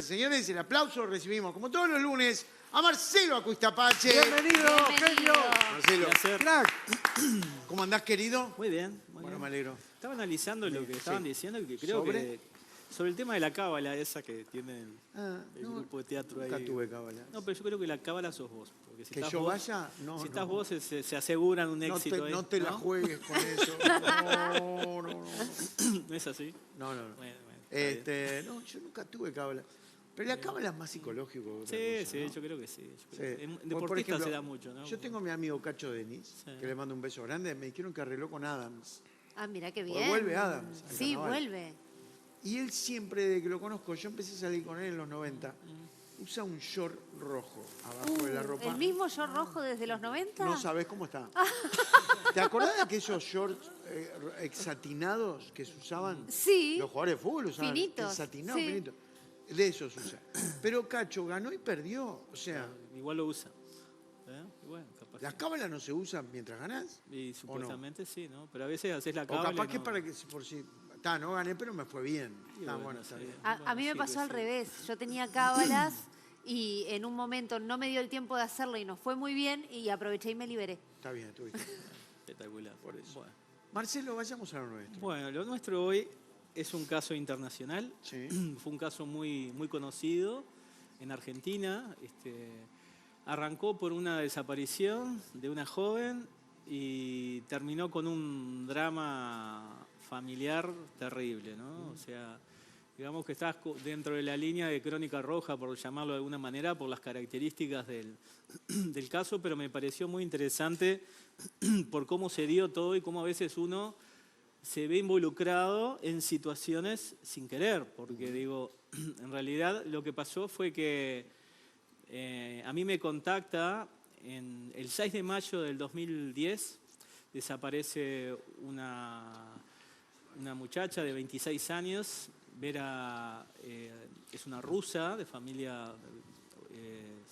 Señores, el aplauso recibimos, como todos los lunes, a Marcelo Acuistapache. Bienvenido, genio. Marcelo, Crack. ¿cómo andás, querido? Muy bien, muy Bueno, bien. me alegro. Estaba analizando lo que estaban diciendo y que creo ¿Sobre? sobre el tema de la cábala esa que tiene el No, grupo de teatro ahí. nunca tuve cábala. No, pero yo creo que la cábala sos vos. Porque si ¿Que estás yo vos, vaya? No, si no. estás vos se aseguran un éxito ahí. No te la juegues con eso. No. ¿No es así? No. Bueno, está bien. No, yo nunca tuve cábala. Pero la cábala es más psicológico que otra Sí, cosa, sí, ¿no? yo creo que sí. Sí. En Por deportistas ejemplo, se da mucho, ¿no? Yo tengo a mi amigo Cacho Denis, Sí. que le mando un beso grande. Me dijeron que arregló con Adams. Ah, mira qué Porque bien. vuelve Adams al Sí, carnaval. vuelve. Y él siempre, desde que lo conozco, yo empecé a salir con él en los 90, usa un short rojo abajo de la ropa. ¿El mismo short rojo desde los 90? No sabes cómo está. ¿Te acordás de aquellos shorts exatinados que se usaban? Sí. Los jugadores de fútbol usaban Finitos, exatinados, sí. finitos. De esos usa. Pero Cacho ganó y perdió. O sea, Igual lo usa. Y bueno, capaz. ¿las cábalas no se usan mientras ganás? Y supuestamente sí, ¿no? Pero a veces haces la O cábala. capaz y que no. para que por si... no gané, pero me fue bien. Y Está bueno, bueno, está sí. bien. A mí me Sí, pasó al sí. revés. Yo tenía cábalas y en un momento no me dio el tiempo de hacerlo y nos fue muy bien y aproveché y me liberé. Está bien, estuviste. Espectacular. Por eso. Bueno. Marcelo, vayamos a lo nuestro. Bueno, lo nuestro hoy es un caso internacional. Sí. Fue un caso muy conocido en Argentina. Arrancó por una desaparición de una joven y terminó con un drama familiar terrible, ¿no? O sea, digamos que estás dentro de la línea de crónica roja, por llamarlo de alguna manera, por las características del caso, pero me pareció muy interesante por cómo se dio todo y cómo a veces uno se ve involucrado en situaciones sin querer, porque digo, en realidad lo que pasó fue que a mí me contacta el 6 de mayo del 2010, desaparece una muchacha de 26 años, Vera es una rusa de familia,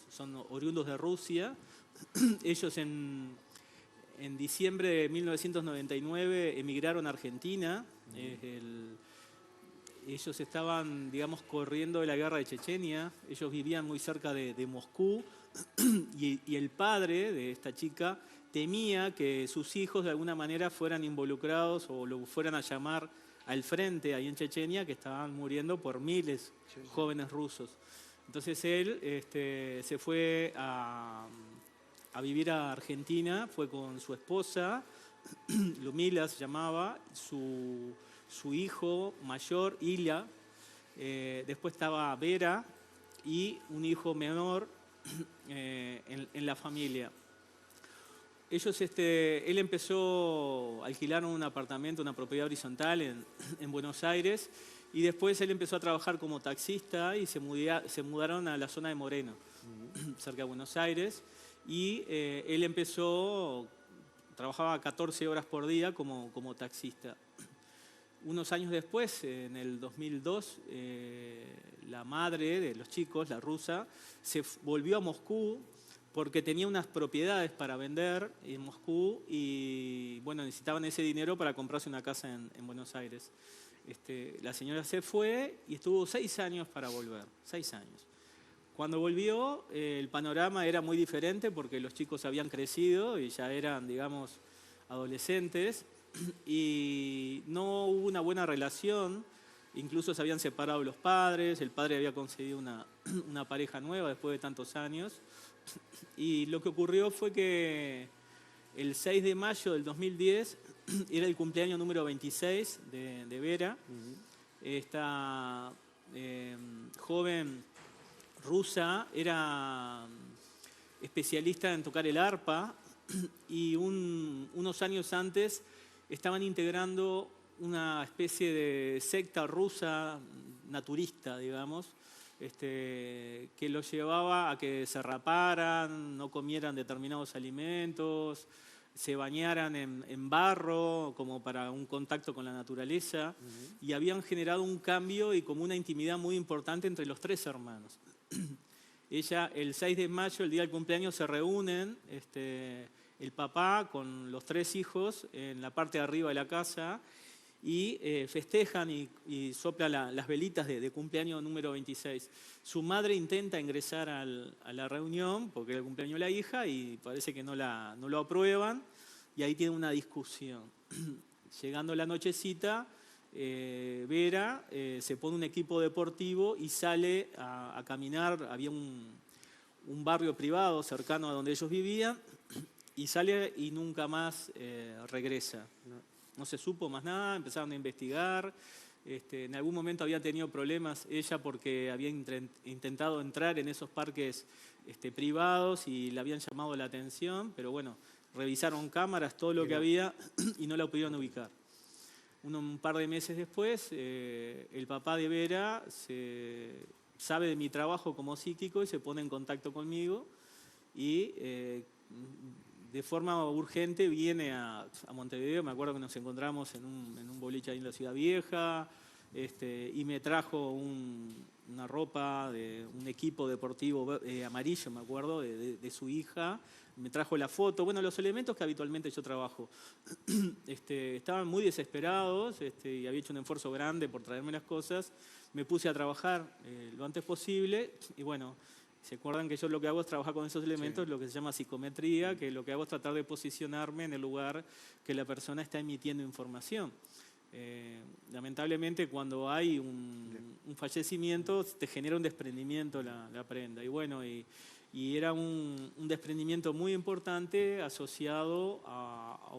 son oriundos de Rusia, ellos en diciembre de 1999 emigraron a Argentina. Ellos estaban, digamos, corriendo de la guerra de Chechenia. Ellos vivían muy cerca de Moscú. Y el padre de esta chica temía que sus hijos de alguna manera fueran involucrados o lo fueran a llamar al frente ahí en Chechenia, que estaban muriendo por miles de jóvenes rusos. Entonces él se fue a vivir a Argentina, fue con su esposa, Lumila se llamaba, su hijo mayor, Ilya, después estaba Vera y un hijo menor en la familia. Él empezó a alquilar un apartamento, una propiedad horizontal en Buenos Aires, y después él empezó a trabajar como taxista y se mudaron a la zona de Moreno, cerca de Buenos Aires. Y él trabajaba 14 horas por día como taxista. Unos años después, en el 2002, la madre de los chicos, la rusa, se volvió a Moscú porque tenía unas propiedades para vender en Moscú y bueno, necesitaban ese dinero para comprarse una casa en Buenos Aires. La señora se fue y estuvo 6 años para volver, 6 años. Cuando volvió, el panorama era muy diferente porque los chicos habían crecido y ya eran, digamos, adolescentes y no hubo una buena relación. Incluso se habían separado los padres, el padre había conseguido una pareja nueva después de tantos años. Y lo que ocurrió fue que el 6 de mayo del 2010 era el cumpleaños número 26 de Vera. Esta joven rusa era especialista en tocar el arpa y unos años antes estaban integrando una especie de secta rusa naturista, digamos, que los llevaba a que se raparan, no comieran determinados alimentos, se bañaran en barro como para un contacto con la naturaleza, y habían generado un cambio y como una intimidad muy importante entre los 3 hermanos. Ella, el 6 de mayo, el día del cumpleaños, se reúnen el papá con los 3 hijos en la parte de arriba de la casa y festejan y soplan las velitas de cumpleaños número 26. Su madre intenta ingresar a la reunión porque era el cumpleaños de la hija y parece que no lo aprueban y ahí tienen una discusión. Llegando la nochecita, Vera se pone un equipo deportivo y sale a caminar. Había un barrio privado cercano a donde ellos vivían y sale y nunca más regresa. No se supo más nada, empezaron a investigar. En algún momento había tenido problemas ella porque había intentado entrar en esos parques privados y le habían llamado la atención, pero bueno, revisaron cámaras, todo lo que había y no la pudieron ubicar. Un par de meses después, el papá de Vera sabe de mi trabajo como psíquico y se pone en contacto conmigo y de forma urgente viene a Montevideo. Me acuerdo que nos encontramos en un boliche ahí en la Ciudad Vieja y me trajo una ropa, un equipo deportivo amarillo, me acuerdo, de su hija. Me trajo la foto, bueno, los elementos que habitualmente yo trabajo. Estaban muy desesperados y había hecho un esfuerzo grande por traerme las cosas. Me puse a trabajar lo antes posible y bueno, ¿se acuerdan que yo lo que hago es trabajar con esos elementos, lo que se llama psicometría, que lo que hago es tratar de posicionarme en el lugar que la persona está emitiendo información? Lamentablemente cuando hay un fallecimiento te genera un desprendimiento la prenda y bueno, y era un desprendimiento muy importante asociado a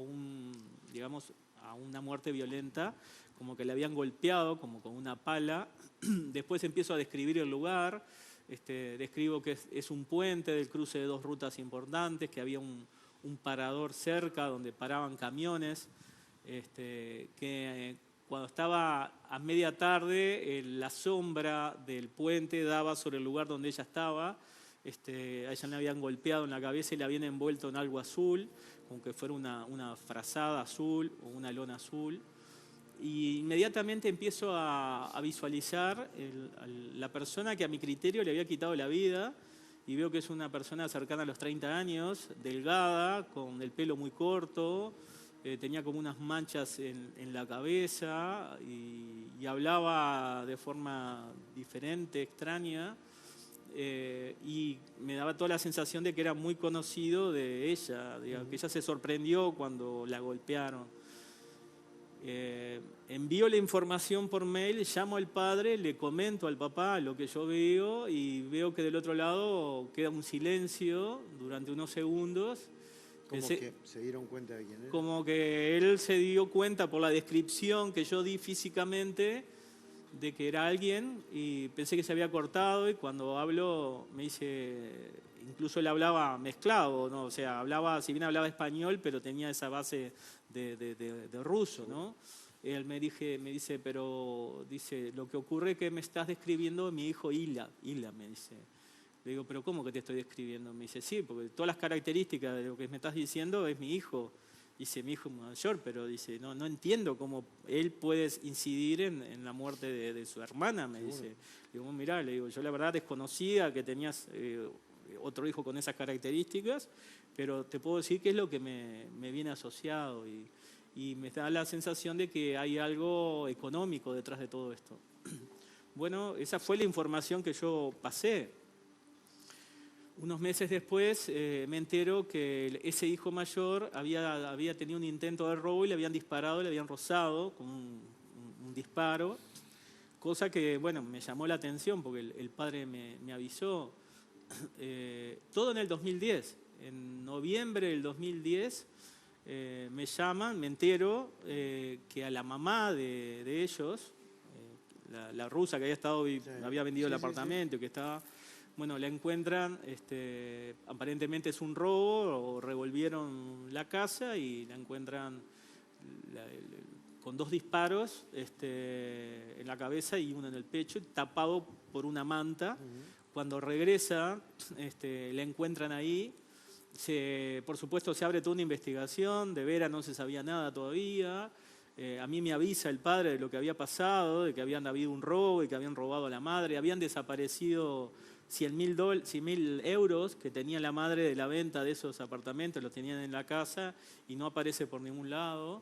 una muerte violenta, como que le habían golpeado como con una pala. Después empiezo a describir el lugar. Describo que es un puente del cruce de dos rutas importantes, que había un parador cerca donde paraban camiones, que cuando estaba a media tarde la sombra del puente daba sobre el lugar donde ella estaba. A ella le habían golpeado en la cabeza y la habían envuelto en algo azul, como que fuera una frazada azul o una lona azul. Y inmediatamente empiezo a visualizar la persona que a mi criterio le había quitado la vida y veo que es una persona cercana a los 30 años, delgada, con el pelo muy corto, tenía como unas manchas en la cabeza y hablaba de forma diferente, extraña, y me daba toda la sensación de que era muy conocido de ella, digamos, que ella se sorprendió cuando la golpearon. Envío la información por mail, llamo al padre, le comento al papá lo que yo veo y veo que del otro lado queda un silencio durante unos segundos. ¿Cómo que se dieron cuenta de quién era? Como que él se dio cuenta por la descripción que yo di físicamente de que era alguien y pensé que se había cortado y cuando hablo me dice, incluso él hablaba mezclado, ¿no? O sea, si bien hablaba español, pero tenía esa base de ruso, ¿no? Él me dice, pero dice, lo que ocurre es que me estás describiendo mi hijo Ila, me dice. Le digo, pero ¿cómo que te estoy describiendo? Me dice, sí, porque todas las características de lo que me estás diciendo es mi hijo. Dice, mi hijo mayor, pero dice, no entiendo cómo él puede incidir en la muerte de su hermana, me dice. Le digo, mirá, yo la verdad desconocía que tenías otro hijo con esas características, pero te puedo decir que es lo que me viene asociado y me da la sensación de que hay algo económico detrás de todo esto. Bueno, esa fue la información que yo pasé. Unos meses después me entero que ese hijo mayor había tenido un intento de robo y le habían disparado, le habían rozado con un disparo, cosa que, bueno, me llamó la atención porque el padre me avisó. Todo en el 2010. En noviembre del 2010 me llaman, me entero que a la mamá de ellos, la rusa que había vendido el apartamento, que estaba... Bueno, la encuentran, aparentemente es un robo, o revolvieron la casa y la encuentran con 2 disparos en la cabeza y uno en el pecho, tapado por una manta. Cuando regresa, la encuentran ahí. Por supuesto, se abre toda una investigación, de Vera no se sabía nada todavía. A mí me avisa el padre de lo que había pasado, de que habían habido un robo y que habían robado a la madre, habían desaparecido 100.000 euros que tenía la madre de la venta de esos apartamentos, los tenían en la casa y no aparece por ningún lado.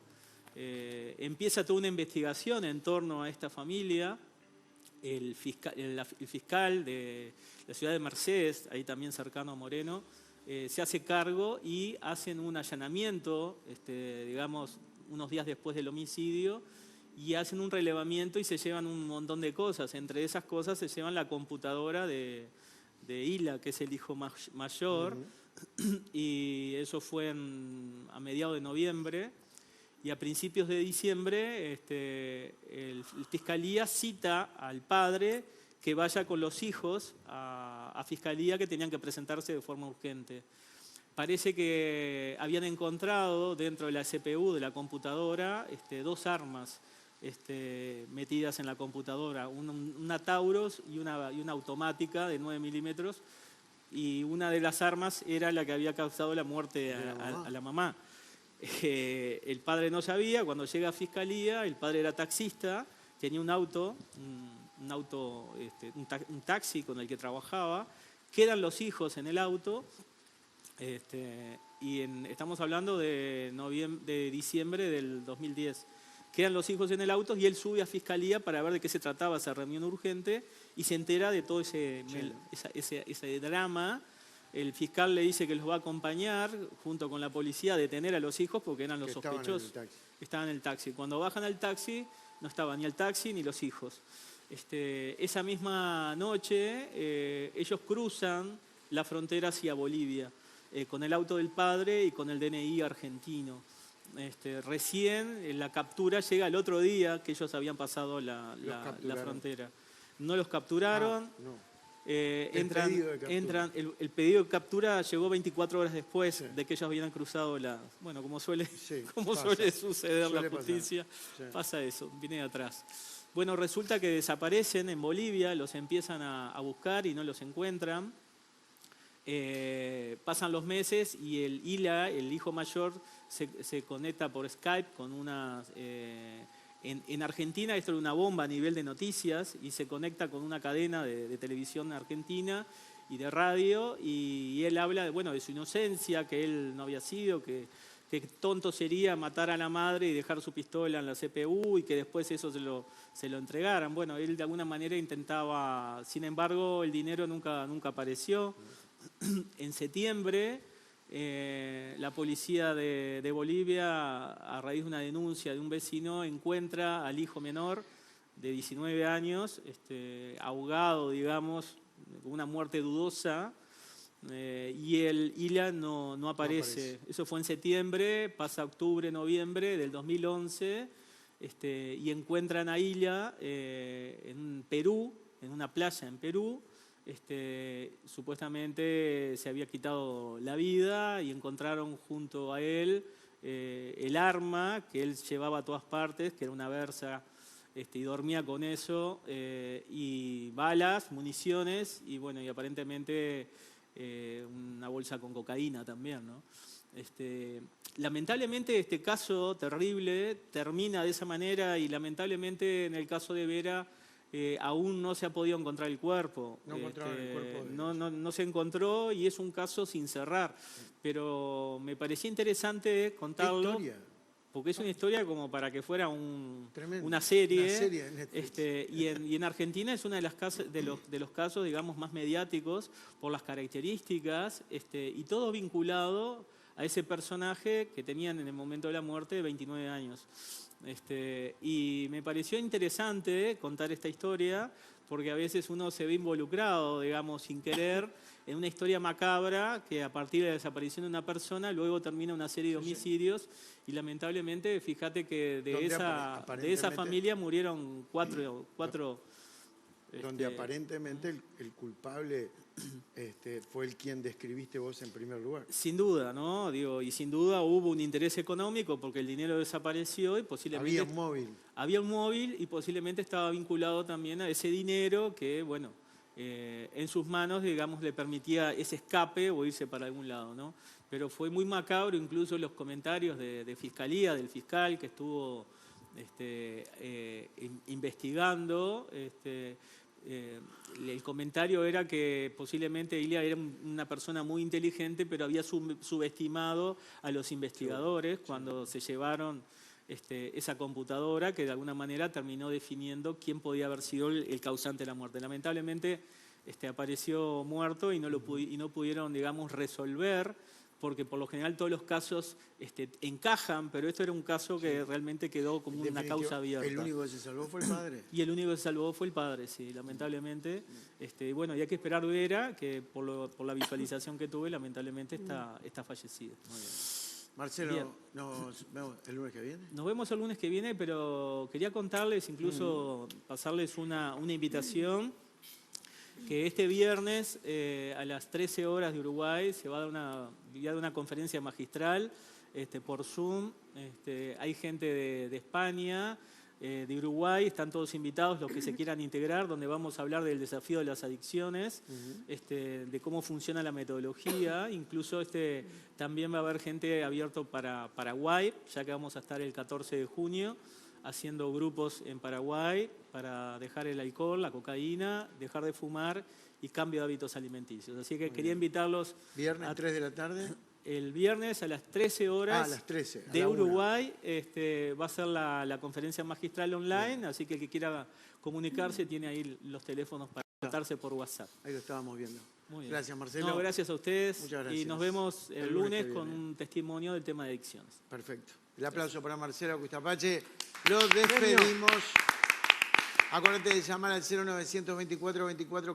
Empieza toda una investigación en torno a esta familia. El fiscal de la ciudad de Mercedes, ahí también cercano a Moreno, se hace cargo y hacen un allanamiento, digamos, unos días después del homicidio, y hacen un relevamiento y se llevan un montón de cosas. Entre esas cosas se llevan la computadora de Hila, que es el hijo mayor, y eso fue a mediados de noviembre. Y a principios de diciembre el Fiscalía cita al padre que vaya con los hijos a Fiscalía, que tenían que presentarse de forma urgente. Parece que habían encontrado dentro de la CPU de la computadora 2 armas metidas en la computadora, una Taurus y una automática de 9 milímetros, y una de las armas era la que había causado la muerte a la mamá. El padre no sabía. Cuando llega a Fiscalía, el padre era taxista, tenía un auto, un taxi con el que trabajaba, quedan los hijos en el auto, y estamos hablando de diciembre del 2010. Quedan los hijos en el auto y él sube a Fiscalía para ver de qué se trataba esa reunión urgente y se entera de todo ese drama. El fiscal le dice que los va a acompañar junto con la policía a detener a los hijos porque eran los sospechosos. Estaban en el taxi. Cuando bajan al taxi, no estaba ni el taxi ni los hijos. Esa misma noche, ellos cruzan la frontera hacia Bolivia con el auto del padre y con el DNI argentino. Recién la captura llega el otro día que ellos habían pasado la frontera. No los capturaron. El pedido de captura llegó 24 horas después de que ellos habían cruzado como suele suceder la justicia, pasa eso, viene de atrás. Bueno, resulta que desaparecen en Bolivia, los empiezan a buscar y no los encuentran. Pasan los meses y el Hila, el hijo mayor, se conecta por Skype con unas... En Argentina esto era una bomba a nivel de noticias, y se conecta con una cadena de televisión argentina y de radio, y él habla de su inocencia, que él no había sido, que tonto sería matar a la madre y dejar su pistola en la CPU y que después eso se lo entregaran. Bueno, él de alguna manera intentaba, sin embargo, el dinero nunca apareció. En septiembre, la policía de Bolivia, a raíz de una denuncia de un vecino, encuentra al hijo menor de 19 años, ahogado, digamos, con una muerte dudosa, y el Hila no aparece. Eso fue en septiembre, pasa octubre, noviembre del 2011, y encuentran a Hila en Perú, en una playa en Perú. Supuestamente se había quitado la vida y encontraron junto a él el arma que él llevaba a todas partes, que era una Versa, y dormía con eso, y balas, municiones y aparentemente una bolsa con cocaína también, ¿no? Lamentablemente este caso terrible termina de esa manera, y lamentablemente en el caso de Vera aún no se ha podido encontrar el cuerpo. No se encontró, y es un caso sin cerrar. Pero me parecía interesante contarlo. ¿Qué historia? Porque es una historia como para que fuera Tremendo. una serie. Una serie en Netflix. Y en Argentina es uno de los casos, digamos, más mediáticos por las características, y todo vinculado a ese personaje que tenían en el momento de la muerte de 29 años. Y me pareció interesante contar esta historia porque a veces uno se ve involucrado, digamos, sin querer, en una historia macabra que a partir de la desaparición de una persona luego termina una serie de homicidios, y lamentablemente fíjate que de esa familia murieron cuatro donde aparentemente el culpable fue el quien describiste vos en primer lugar. Sin duda, ¿no? Y sin duda hubo un interés económico porque el dinero desapareció y posiblemente... Había un móvil y posiblemente estaba vinculado también a ese dinero que, en sus manos, digamos, le permitía ese escape o irse para algún lado, ¿no? Pero fue muy macabro, incluso los comentarios de Fiscalía, del fiscal que estuvo investigando. El comentario era que posiblemente Hila era una persona muy inteligente, pero había subestimado a los investigadores cuando se llevaron esa computadora que de alguna manera terminó definiendo quién podía haber sido el causante de la muerte. Lamentablemente apareció muerto y no pudieron, digamos, resolver, porque por lo general todos los casos encajan, pero esto era un caso que realmente quedó como una causa abierta. ¿El único que se salvó fue el padre? Y el único que se salvó fue el padre, sí, lamentablemente. Bueno, y hay que esperar Vera, que por la visualización que tuve, lamentablemente está fallecido. Muy bien. Marcelo, Bien. ¿nos vemos el lunes que viene? Nos vemos el lunes que viene, pero quería contarles, incluso pasarles una invitación, que este viernes a las 13 horas de Uruguay se va a dar una conferencia magistral por Zoom. Hay gente de España, de Uruguay, están todos invitados los que se quieran integrar, donde vamos a hablar del desafío de las adicciones, de cómo funciona la metodología. Incluso también va a haber gente abierto para Paraguay, ya que vamos a estar el 14 de junio haciendo grupos en Paraguay para dejar el alcohol, la cocaína, dejar de fumar y cambio de hábitos alimenticios. Así que quería invitarlos. ¿Viernes 3 de la tarde? El viernes a las 13 horas a las 13, de Uruguay va a ser la conferencia magistral online, así que el que quiera comunicarse tiene ahí los teléfonos para contactarse por WhatsApp. Ahí lo estábamos viendo. Muy bien. Gracias, Marcelo. No, gracias a ustedes. Muchas gracias. Y nos vemos el lunes lunes que con viene. un testimonio del tema de adicciones. Perfecto. El aplauso para Marcelo Cuistapache. Lo despedimos. Acuérdate de llamar al 0924 24